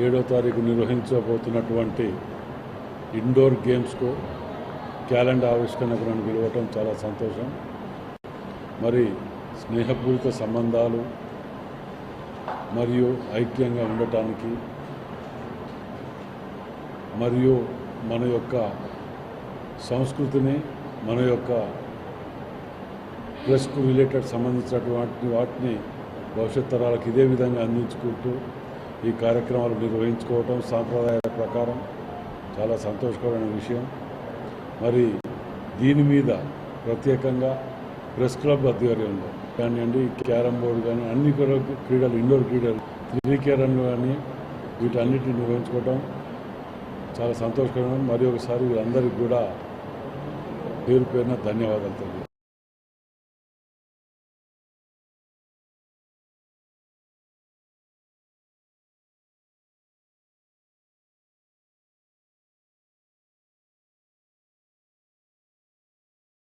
7వ తారీఖు నిర్వహించబోతున్నటువంటి indoor గేమ్స్కు calendar ఆవిష్కరణకు నన్ను పిలవటం చాలా సంతోషం. మరి స్నేహపూరిత సంబంధాలు మరియు ఐక్యంగా ఉండటానికి మరియు మన యొక్క సంస్కృతిని మన యొక్క ప్రెస్కు రిలేటెడ్ సంబంధించినటువంటి వాటిని భవిష్యత్ తరాలకు ఇదే విధంగా అందించుకుంటూ ఈ కార్యక్రమాలు నిర్వహించుకోవటం సాంప్రదాయాల ప్రకారం చాలా సంతోషకరమైన విషయం. మరి దీని మీద ప్రత్యేకంగా ప్రెస్ క్లబ్ ఆధ్వర్యంలో కానివ్వండి, క్యారమ్ బోర్డు కానీ అన్ని క్రీడలు ఇండోర్ క్రీడలు త్రికరణలు కానీ వీటన్నిటిని నిర్వహించుకోవటం చాలా సంతోషకరం. మరి ఒకసారి వీరందరికీ కూడా పేరు పేరున ధన్యవాదాలు.